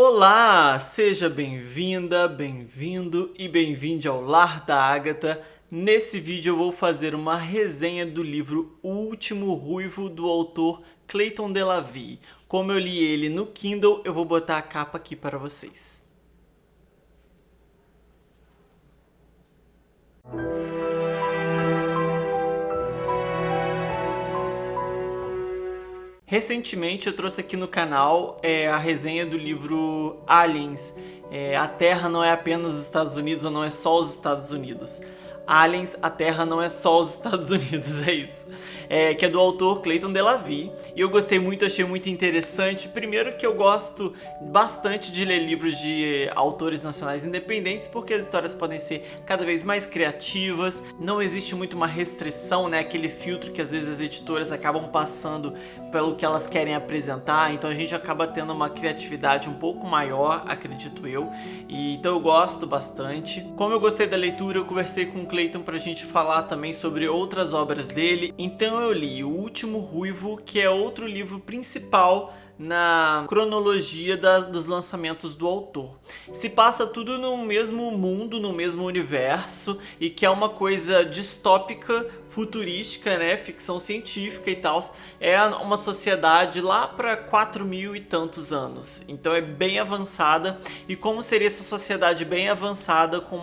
Olá, seja bem-vinda, bem-vindo e bem-vinde ao Lar da Ágata. Nesse vídeo eu vou fazer uma resenha do livro O Último Ruivo, do autor Clayton Delavi. Como eu li ele no Kindle, eu vou botar a capa aqui para vocês. Recentemente eu trouxe aqui no canal a resenha do livro Aliens. A Terra não é apenas os Estados Unidos ou não é só os Estados Unidos. Aliens, a Terra não é só os Estados Unidos, é isso. Que é do autor Clayton Delavi. E eu gostei muito, achei muito interessante. Primeiro que eu gosto bastante de ler livros de autores nacionais independentes, porque as histórias podem ser cada vez mais criativas. Não existe muito uma restrição, né? Aquele filtro que às vezes as editoras acabam passando pelo que elas querem apresentar. Então a gente acaba tendo uma criatividade um pouco maior, acredito eu. Então eu gosto bastante. Como eu gostei da leitura, eu conversei com o Clayton pra gente falar também sobre outras obras dele. Então eu li O Último Ruivo, que é outro livro principal na cronologia dos lançamentos do autor. Se passa tudo no mesmo mundo, no mesmo universo, e que é uma coisa distópica, futurística, né, ficção científica e tal. É uma sociedade lá para 4.000 e tantos anos, então é bem avançada. E como seria essa sociedade bem avançada com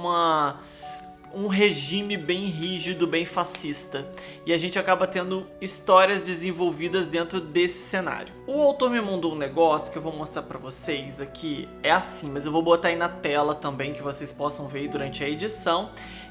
um regime bem rígido, bem fascista. E a gente acaba tendo histórias desenvolvidas dentro desse cenário. O autor me mandou um negócio que eu vou mostrar pra vocês aqui. É assim, mas eu vou botar aí na tela também, que vocês possam ver durante a edição.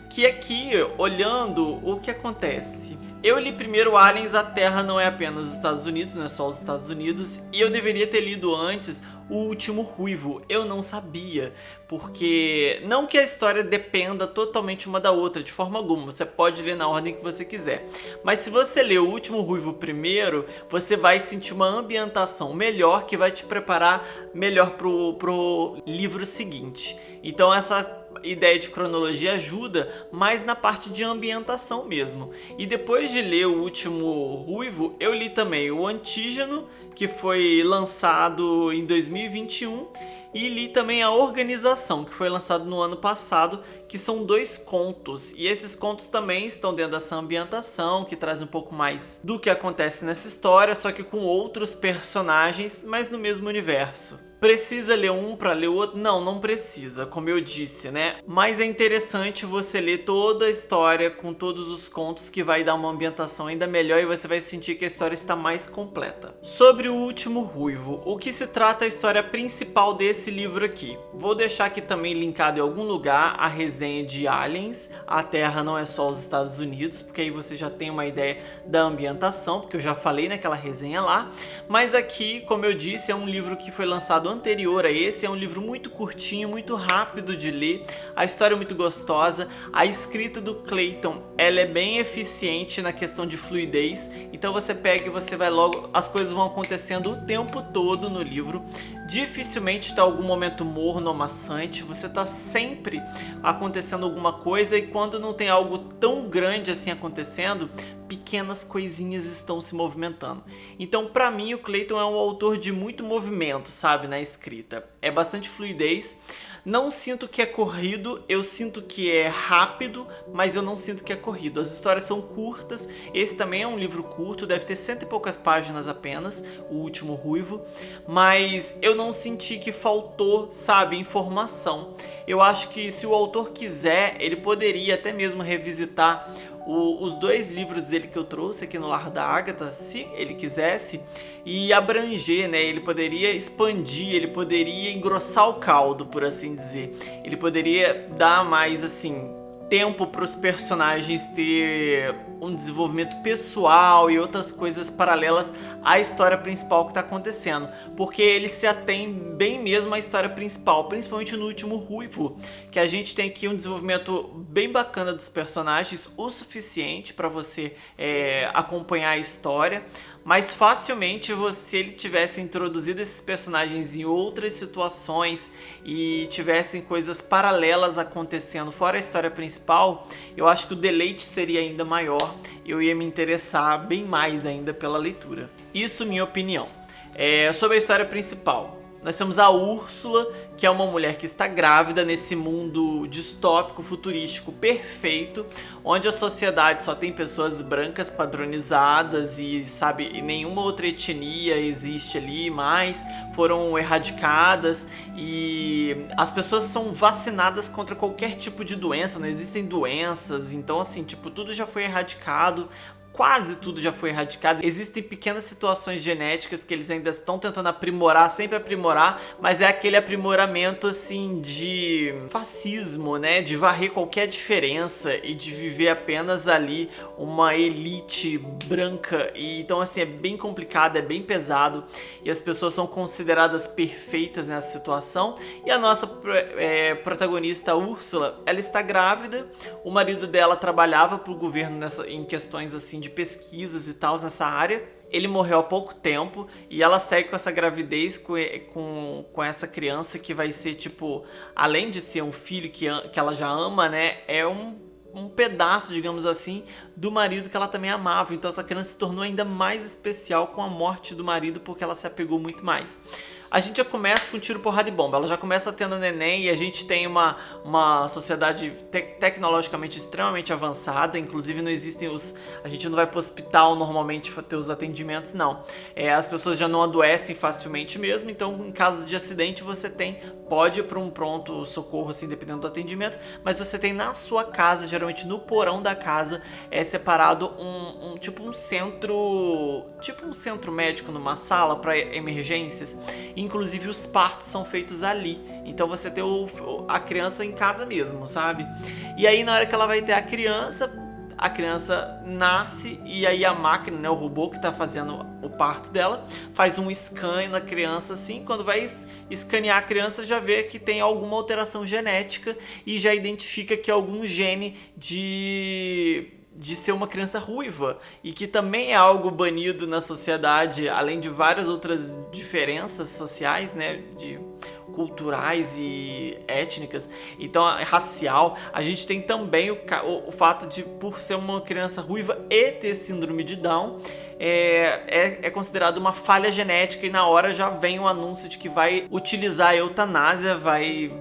Que aqui, olhando, o que acontece? Eu li primeiro Aliens, a Terra não é apenas os Estados Unidos, não é só os Estados Unidos. E eu deveria ter lido antes O Último Ruivo. Eu não sabia, porque não que a história dependa totalmente uma da outra, de forma alguma. Você pode ler na ordem que você quiser. Mas se você ler O Último Ruivo primeiro, você vai sentir uma ambientação melhor, que vai te preparar melhor pro livro seguinte. Então essa ideia de cronologia ajuda, mas na parte de ambientação mesmo. E depois de ler O Último Ruivo, eu li também O Antígeno, que foi lançado em 2021, e li também A Organização, que foi lançado no ano passado, que são 2 contos. E esses contos também estão dentro dessa ambientação, que traz um pouco mais do que acontece nessa história, só que com outros personagens, mas no mesmo universo. Precisa ler um para ler o outro? Não, não precisa, como eu disse, né? Mas é interessante você ler toda a história com todos os contos, que vai dar uma ambientação ainda melhor e você vai sentir que a história está mais completa. Sobre O Último Ruivo, o que se trata a história principal desse livro aqui? Vou deixar aqui também linkado em algum lugar a resenha de Aliens, a Terra não é só os Estados Unidos, porque aí você já tem uma ideia da ambientação, porque eu já falei naquela resenha lá. Mas aqui, como eu disse, é um livro que foi lançado anterior a esse, é um livro muito curtinho, muito rápido de ler, a história é muito gostosa, a escrita do Clayton, ela é bem eficiente na questão de fluidez, então você pega e você vai logo, as coisas vão acontecendo o tempo todo no livro, dificilmente está algum momento morno ou maçante, você está sempre acontecendo alguma coisa, e quando não tem algo tão grande assim acontecendo, pequenas coisinhas estão se movimentando. Então, pra mim, o Clayton é um autor de muito movimento, sabe, na escrita. É bastante fluidez. Não sinto que é corrido, eu sinto que é rápido, mas eu não sinto que é corrido. As histórias são curtas, esse também é um livro curto, deve ter 100 e poucas páginas apenas, O Último Ruivo, mas eu não senti que faltou, sabe, informação. Eu acho que se o autor quiser, ele poderia até mesmo revisitar os 2 livros dele que eu trouxe aqui no Lar da Ágata, se ele quisesse, e abranger, né? Ele poderia expandir, ele poderia engrossar o caldo, por assim dizer. Ele poderia dar mais, assim, tempo para os personagens ter um desenvolvimento pessoal e outras coisas paralelas à história principal que está acontecendo, porque ele se atém bem mesmo à história principal, principalmente no Último Ruivo, que a gente tem aqui um desenvolvimento bem bacana dos personagens, o suficiente para você acompanhar a história. Mas facilmente, se ele tivesse introduzido esses personagens em outras situações e tivessem coisas paralelas acontecendo fora a história principal, eu acho que o deleite seria ainda maior, eu ia me interessar bem mais ainda pela leitura. Isso minha opinião. Sobre a história principal, Nós temos a Úrsula, que é uma mulher que está grávida nesse mundo distópico, futurístico, perfeito, onde a sociedade só tem pessoas brancas padronizadas e, sabe, e nenhuma outra etnia existe ali mais, foram erradicadas e as pessoas são vacinadas contra qualquer tipo de doença, não existem doenças, então assim, tipo, tudo já foi erradicado. Quase tudo já foi erradicado. Existem pequenas situações genéticas que eles ainda estão tentando aprimorar, sempre aprimorar, mas é aquele aprimoramento assim de fascismo, né? De varrer qualquer diferença e de viver apenas ali uma elite branca. E então assim é bem complicado, é bem pesado e as pessoas são consideradas perfeitas nessa situação. E a nossa protagonista Úrsula, ela está grávida. O marido dela trabalhava para o governo em questões assim de pesquisas e tal nessa área. Ele morreu há pouco tempo e ela segue com essa gravidez com essa criança que vai ser tipo, além de ser um filho que ela já ama, né, é um pedaço, digamos assim, do marido que ela também amava. Então essa criança se tornou ainda mais especial com a morte do marido porque ela se apegou muito mais. A gente já começa com tiro, porrada e bomba. Ela já começa tendo neném e a gente tem uma sociedade tecnologicamente extremamente avançada. Inclusive não existem a gente não vai pro hospital normalmente ter os atendimentos, não. As pessoas já não adoecem facilmente mesmo. Então em casos de acidente você pode ir para um pronto socorro assim, dependendo do atendimento. Mas você tem na sua casa, geralmente no porão da casa, separado tipo um centro médico numa sala para emergências. Inclusive os partos são feitos ali. Então você tem a criança em casa mesmo, sabe? E aí na hora que ela vai ter a criança nasce e aí a máquina, né, o robô que tá fazendo o parto dela, faz um scan na criança assim. Quando vai escanear a criança, já vê que tem alguma alteração genética e já identifica que é algum gene de ser uma criança ruiva e que também é algo banido na sociedade, além de várias outras diferenças sociais, né, culturais e étnicas, então racial. A gente tem também o fato de, por ser uma criança ruiva e ter síndrome de Down, é considerado uma falha genética e na hora já vem o anúncio de que vai utilizar a eutanásia, vai,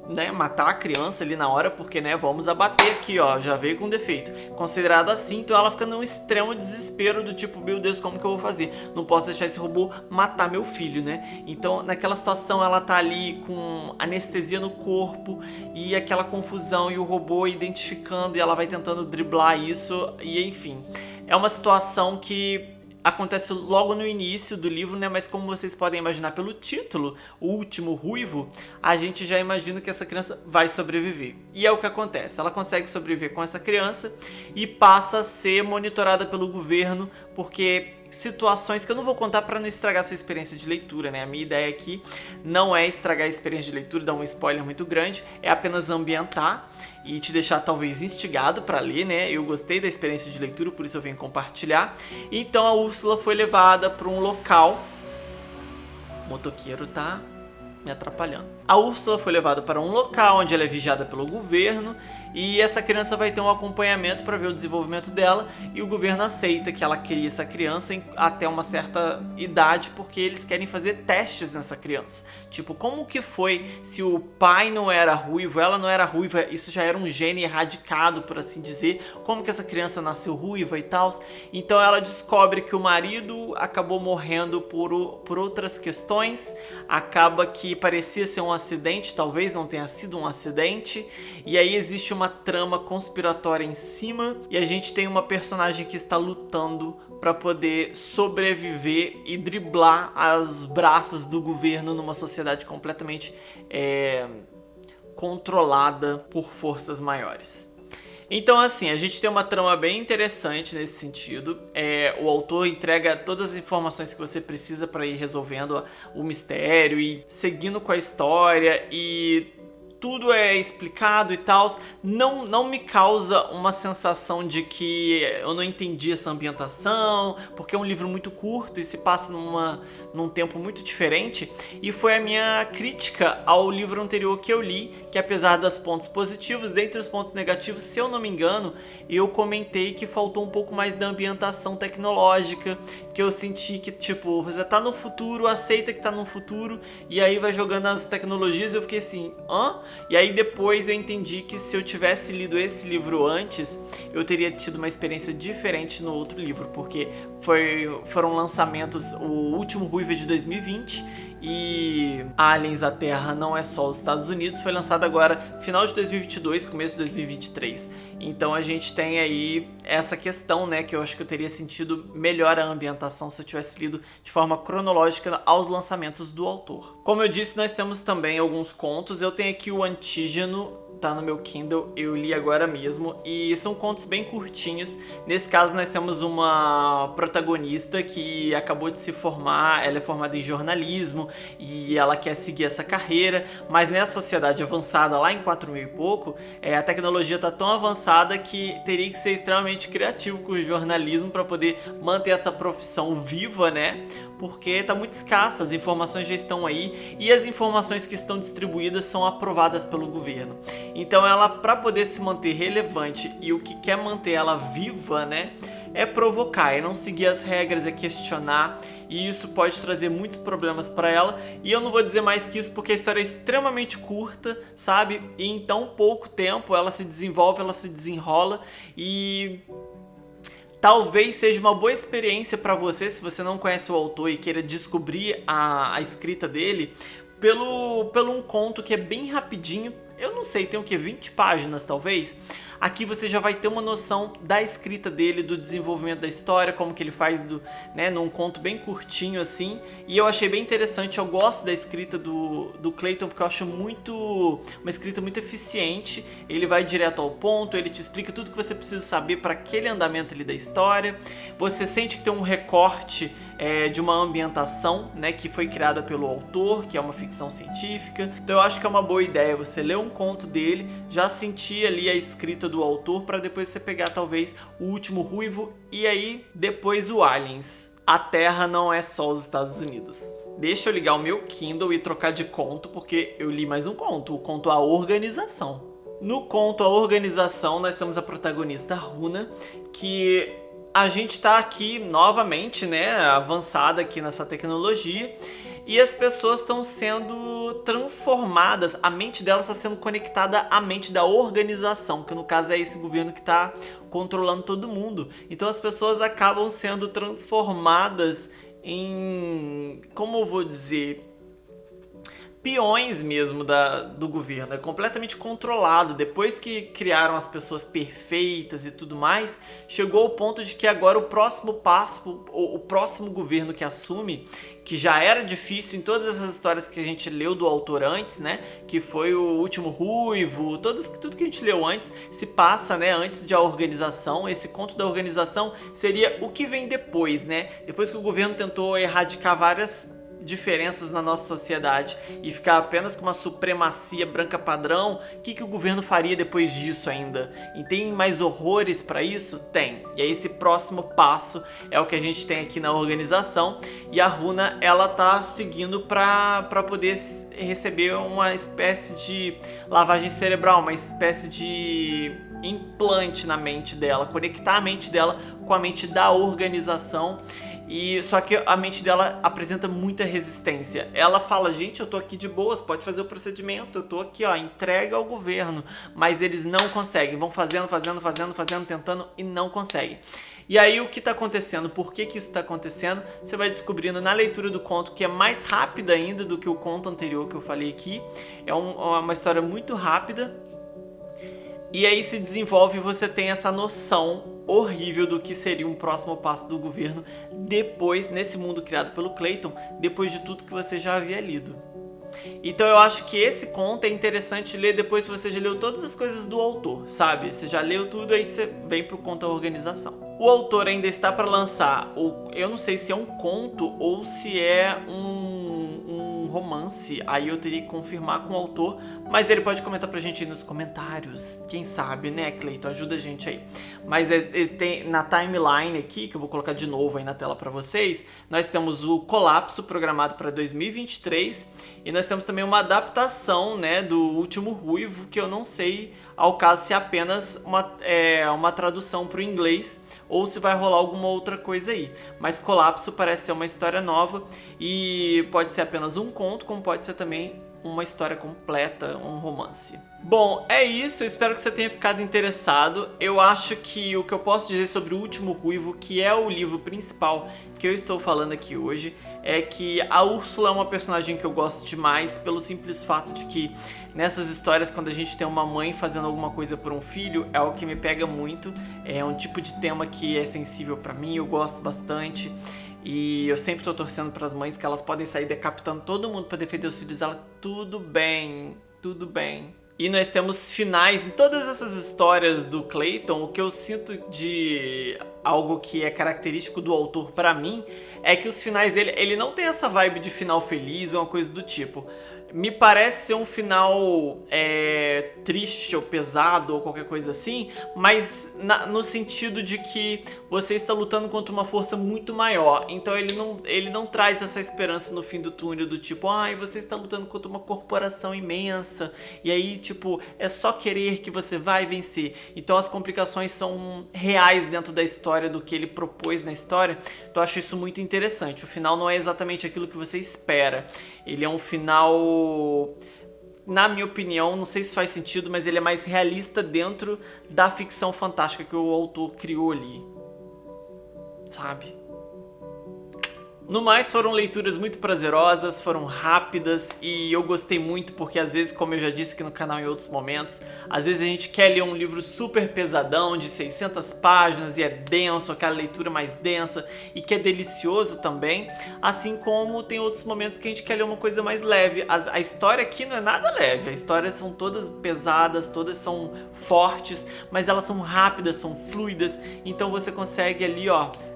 né, matar a criança ali na hora, porque, né, vamos abater aqui, ó, já veio com defeito. Considerado assim, então ela fica num extremo desespero do tipo, meu Deus, como que eu vou fazer? Não posso deixar esse robô matar meu filho, né? Então, naquela situação, ela tá ali com anestesia no corpo e aquela confusão e o robô identificando e ela vai tentando driblar isso e, enfim. É uma situação que acontece logo no início do livro, né? Mas como vocês podem imaginar pelo título, O Último Ruivo, a gente já imagina que essa criança vai sobreviver. E é o que acontece. Ela consegue sobreviver com essa criança e passa a ser monitorada pelo governo, porque situações que eu não vou contar para não estragar a sua experiência de leitura, né? A minha ideia aqui não é estragar a experiência de leitura, dar um spoiler muito grande, é apenas ambientar e te deixar talvez instigado para ler, né? Eu gostei da experiência de leitura, por isso eu venho compartilhar. Então a Úrsula foi levada para um local. O motoqueiro tá me atrapalhando. A Úrsula foi levada para um local onde ela é vigiada pelo governo e essa criança vai ter um acompanhamento para ver o desenvolvimento dela e o governo aceita que ela crie essa criança até uma certa idade porque eles querem fazer testes nessa criança. Tipo, como que foi se o pai não era ruivo, ela não era ruiva, isso já era um gene erradicado, por assim dizer, como que essa criança nasceu ruiva e tal. Então ela descobre que o marido acabou morrendo por outras questões, acaba que parecia ser um acidente, talvez não tenha sido um acidente, e aí existe uma trama conspiratória em cima, e a gente tem uma personagem que está lutando para poder sobreviver e driblar os braços do governo numa sociedade completamente controlada por forças maiores. Então assim, a gente tem uma trama bem interessante nesse sentido. O autor entrega todas as informações que você precisa para ir resolvendo o mistério e seguindo com a história, e tudo é explicado e tal. Não me causa uma sensação de que eu não entendi essa ambientação, porque é um livro muito curto e se passa num tempo muito diferente, e foi a minha crítica ao livro anterior que eu li, que apesar dos pontos positivos, dentre os pontos negativos, se eu não me engano, eu comentei que faltou um pouco mais da ambientação tecnológica, que eu senti que, tipo, você tá no futuro, aceita que tá no futuro, e aí vai jogando as tecnologias, eu fiquei assim, hã? E aí depois eu entendi que se eu tivesse lido esse livro antes, eu teria tido uma experiência diferente no outro livro, porque foram lançamentos, o último Ruiva de 2020 e Aliens, a Terra não é só os Estados Unidos, foi lançado agora final de 2022, começo de 2023. Então a gente tem aí essa questão, né, que eu acho que eu teria sentido melhor a ambientação se eu tivesse lido de forma cronológica aos lançamentos do autor. Como eu disse, nós temos também alguns contos. Eu tenho aqui o Antígeno, tá no meu Kindle, eu li agora mesmo, e são contos bem curtinhos. Nesse caso nós temos uma protagonista que acabou de se formar, ela é formada em jornalismo e ela quer seguir essa carreira, mas nessa sociedade avançada lá em 4000 e pouco, a tecnologia tá tão avançada que teria que ser extremamente criativo com o jornalismo para poder manter essa profissão viva, né? Porque tá muito escassa, as informações já estão aí e as informações que estão distribuídas são aprovadas pelo governo. Então ela, para poder se manter relevante, e o que quer manter ela viva, né, é provocar, é não seguir as regras, é questionar, e isso pode trazer muitos problemas para ela. E eu não vou dizer mais que isso porque a história é extremamente curta, sabe? E em tão pouco tempo ela se desenvolve, ela se desenrola, e talvez seja uma boa experiência para você, se você não conhece o autor e queira descobrir a escrita dele, pelo um conto que é bem rapidinho. Eu não sei, tem o que? 20 páginas talvez? Aqui você já vai ter uma noção da escrita dele, do desenvolvimento da história, como que ele faz, né, num conto bem curtinho assim. E eu achei bem interessante, eu gosto da escrita do Clayton, porque eu acho uma escrita muito eficiente. Ele vai direto ao ponto, ele te explica tudo que você precisa saber para aquele andamento ali da história. Você sente que tem um recorte de uma ambientação, né, que foi criada pelo autor, que é uma ficção científica. Então eu acho que é uma boa ideia você ler um conto dele, já sentir ali a escrita do autor, para depois você pegar talvez o último Ruivo e aí depois o Aliens. A Terra não é só os Estados Unidos. Deixa eu ligar o meu Kindle e trocar de conto, porque eu li mais um conto, o conto A Organização. No conto A Organização nós temos a protagonista Runa, que a gente tá aqui novamente, né, avançada aqui nessa tecnologia, e as pessoas estão sendo transformadas, a mente delas está sendo conectada à mente da organização, que no caso é esse governo que está controlando todo mundo. Então as pessoas acabam sendo transformadas em, como eu vou dizer, peões mesmo do governo, é completamente controlado. Depois que criaram as pessoas perfeitas e tudo mais, chegou ao ponto de que agora o próximo passo, o próximo governo que assume, que já era difícil em todas essas histórias que a gente leu do autor antes, né, que foi o último Ruivo, tudo que a gente leu antes se passa, né, antes de A Organização. Esse conto da Organização seria o que vem depois, né, depois que o governo tentou erradicar várias diferenças na nossa sociedade e ficar apenas com uma supremacia branca padrão. O que o governo faria depois disso ainda? E tem mais horrores para isso? Tem. E aí esse próximo passo é o que a gente tem aqui na Organização, e a Runa, ela tá seguindo para poder receber uma espécie de lavagem cerebral, uma espécie de implante na mente dela, conectar a mente dela com a mente da Organização. E só que a mente dela apresenta muita resistência. Ela fala: gente, eu tô aqui de boas, pode fazer o procedimento, eu tô aqui, ó, entrega ao governo. Mas eles não conseguem, vão fazendo, tentando e não conseguem. E aí o que tá acontecendo? Por que isso tá acontecendo? Você vai descobrindo na leitura do conto, que é mais rápida ainda do que o conto anterior que eu falei aqui. É uma história muito rápida. E aí se desenvolve e você tem essa noção horrível do que seria um próximo passo do governo depois, nesse mundo criado pelo Clayton, depois de tudo que você já havia lido. Então eu acho que esse conto é interessante ler depois que você já leu todas as coisas do autor, sabe? Você já leu tudo, aí que você vem pro conto A Organização. O autor ainda está para lançar, eu não sei se é um conto ou se é um um romance, aí eu teria que confirmar com o autor, mas ele pode comentar pra gente aí nos comentários, quem sabe, né, Cleiton? Ajuda a gente aí. Mas tem na timeline aqui, que eu vou colocar de novo aí na tela pra vocês, nós temos o Colapso programado para 2023 e nós temos também uma adaptação, né, do Último Ruivo, que eu não sei ao caso se é apenas uma tradução para o inglês ou se vai rolar alguma outra coisa aí. Mas Colapso parece ser uma história nova e pode ser apenas um conto, como pode ser também uma história completa, um romance. Bom, é isso, eu espero que você tenha ficado interessado. Eu acho que o que eu posso dizer sobre O Último Ruivo, que é o livro principal que eu estou falando aqui hoje, é que a Úrsula é uma personagem que eu gosto demais pelo simples fato de que nessas histórias, quando a gente tem uma mãe fazendo alguma coisa por um filho, é algo que me pega muito, é um tipo de tema que é sensível pra mim, eu gosto bastante. E eu sempre tô torcendo pras mães que elas podem sair decapitando todo mundo pra defender os filhos dela. Tudo bem, tudo bem. E nós temos finais em todas essas histórias do Clayton. O que eu sinto de algo que é característico do autor pra mim é que os finais dele, ele não tem essa vibe de final feliz ou uma coisa do tipo. Me parece ser um final triste ou pesado ou qualquer coisa assim, mas no sentido de que você está lutando contra uma força muito maior. Então ele não traz essa esperança no fim do túnel do tipo, você está lutando contra uma corporação imensa e aí tipo, é só querer que você vai vencer. Então as complicações são reais dentro da história do que ele propôs na história. Então eu acho isso muito interessante. O final não é exatamente aquilo que você espera. Ele é um final, na minha opinião, não sei se faz sentido, mas ele é mais realista dentro da ficção fantástica que o autor criou ali, sabe? No mais, foram leituras muito prazerosas, foram rápidas e eu gostei muito porque às vezes, como eu já disse aqui no canal em outros momentos, às vezes a gente quer ler um livro super pesadão de 600 páginas e é denso, aquela leitura mais densa e que é delicioso também, assim como tem outros momentos que a gente quer ler uma coisa mais leve. A história aqui não é nada leve, as histórias são todas pesadas, todas são fortes, mas elas são rápidas, são fluidas, então você consegue ali,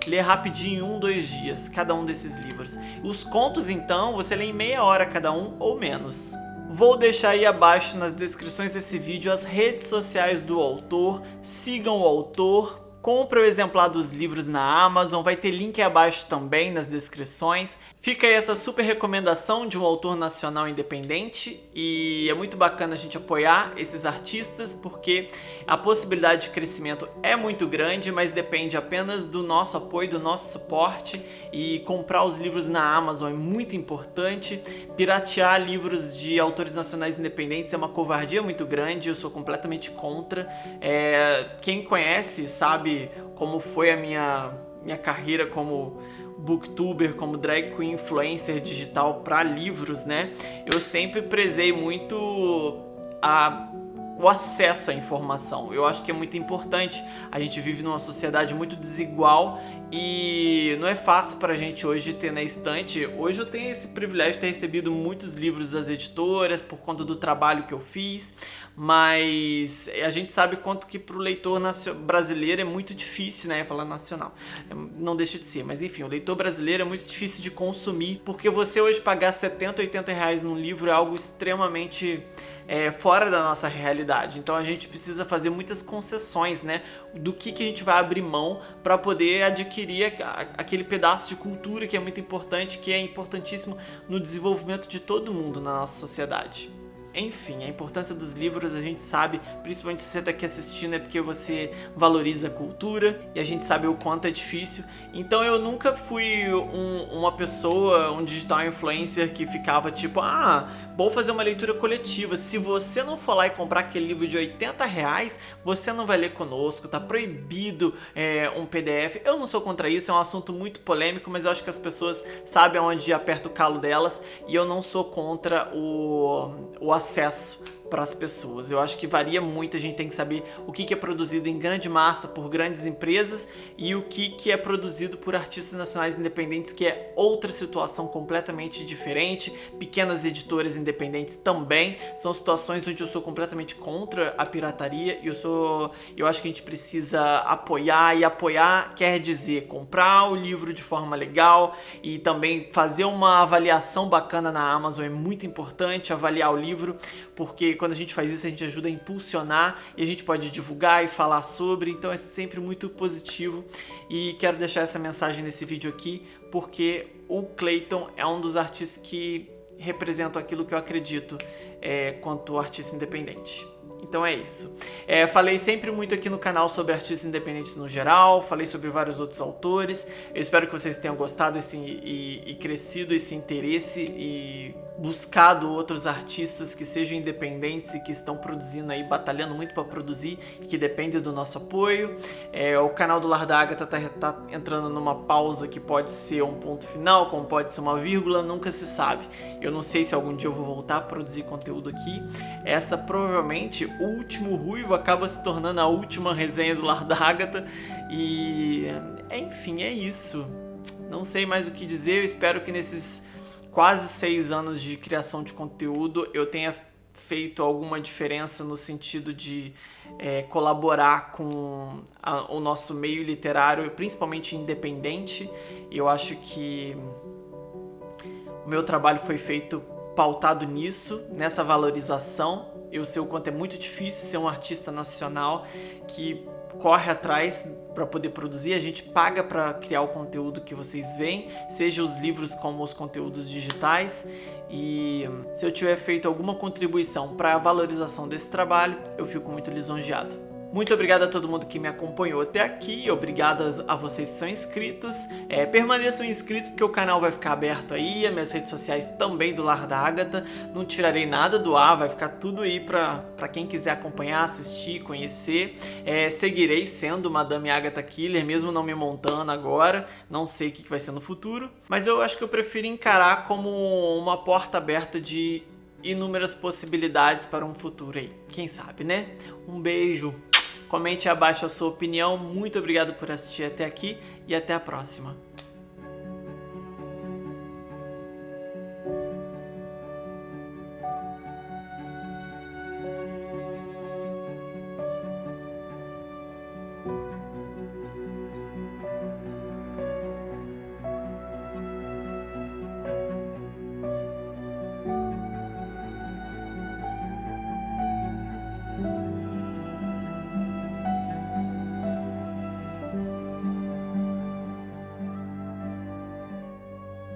ler rapidinho em 2 dias, cada um desses livros. Os contos, então, você lê em meia hora cada um ou menos. Vou deixar aí abaixo nas descrições desse vídeo as redes sociais do autor, sigam o autor, compre o exemplar dos livros na Amazon, vai ter link aí abaixo também nas descrições. Fica aí essa super recomendação de um autor nacional independente e é muito bacana a gente apoiar esses artistas porque a possibilidade de crescimento é muito grande, mas depende apenas do nosso apoio, do nosso suporte, e comprar os livros na Amazon é muito importante. Piratear livros de autores nacionais independentes é uma covardia muito grande, eu sou completamente contra. Quem conhece sabe como foi a minha carreira como booktuber, como drag queen influencer digital para livros, né? Eu sempre prezei muito o acesso à informação. Eu acho que é muito importante. A gente vive numa sociedade muito desigual e não é fácil pra gente hoje ter na estante. Hoje eu tenho esse privilégio de ter recebido muitos livros das editoras por conta do trabalho que eu fiz, mas a gente sabe quanto que pro leitor brasileiro é muito difícil, né? Falar nacional, não deixa de ser, mas enfim, o leitor brasileiro é muito difícil de consumir, porque você hoje pagar 70, 80 reais num livro é algo extremamente fora da nossa realidade. Então a gente precisa fazer muitas concessões, né? Do que a gente vai abrir mão para poder adquirir aquele pedaço de cultura que é muito importante, que é importantíssimo no desenvolvimento de todo mundo na nossa sociedade. Enfim, a importância dos livros a gente sabe, principalmente se você está aqui assistindo, é porque você valoriza a cultura e a gente sabe o quanto é difícil. Então eu nunca fui uma pessoa, um digital influencer que ficava tipo, vou fazer uma leitura coletiva. Se você não for lá e comprar aquele livro de 80 reais, você não vai ler conosco, tá proibido um PDF. Eu não sou contra isso, é um assunto muito polêmico, mas eu acho que as pessoas sabem onde aperta o calo delas e eu não sou contra o acesso para as pessoas. Eu acho que varia muito, a gente tem que saber o que é produzido em grande massa por grandes empresas e o que é produzido por artistas nacionais independentes, que é outra situação completamente diferente. Pequenas editoras independentes também são situações onde eu sou completamente contra a pirataria e eu acho que a gente precisa apoiar, e apoiar quer dizer comprar o livro de forma legal e também fazer uma avaliação bacana na Amazon. É muito importante avaliar o livro, porque quando a gente faz isso a gente ajuda a impulsionar e a gente pode divulgar e falar sobre, então é sempre muito positivo. E quero deixar essa mensagem nesse vídeo aqui, porque o Clayton é um dos artistas que representam aquilo que eu acredito quanto artista independente. Então é isso. Falei sempre muito aqui no canal sobre artistas independentes no geral, falei sobre vários outros autores. Eu espero que vocês tenham gostado e crescido esse interesse e buscado outros artistas que sejam independentes e que estão produzindo aí, batalhando muito para produzir e que dependem do nosso apoio. O canal do Lar da Agatha tá entrando numa pausa que pode ser um ponto final, como pode ser uma vírgula, nunca se sabe. Eu não sei se algum dia eu vou voltar a produzir conteúdo aqui. Essa provavelmente, o último ruivo acaba se tornando a última resenha do Lar da Agatha e enfim, é isso. Não sei mais o que dizer. Eu espero que nesses quase 6 anos de criação de conteúdo eu tenha feito alguma diferença no sentido de colaborar com o nosso meio literário, principalmente independente. Eu acho que o meu trabalho foi feito pautado nisso, nessa valorização. Eu sei o quanto é muito difícil ser um artista nacional que corre atrás para poder produzir. A gente paga para criar o conteúdo que vocês veem, seja os livros como os conteúdos digitais. E se eu tiver feito alguma contribuição para a valorização desse trabalho, eu fico muito lisonjeado. Muito obrigado a todo mundo que me acompanhou até aqui, obrigado a vocês que são inscritos. Permaneçam inscritos porque o canal vai ficar aberto aí, as minhas redes sociais também do Lar da Agatha. Não tirarei nada do ar, vai ficar tudo aí pra quem quiser acompanhar, assistir, conhecer. Seguirei sendo Madame Agatha Killer, mesmo não me montando agora, não sei o que vai ser no futuro. Mas eu acho que eu prefiro encarar como uma porta aberta de inúmeras possibilidades para um futuro aí, quem sabe, né? Um beijo! Comente abaixo a sua opinião. Muito obrigado por assistir até aqui e até a próxima.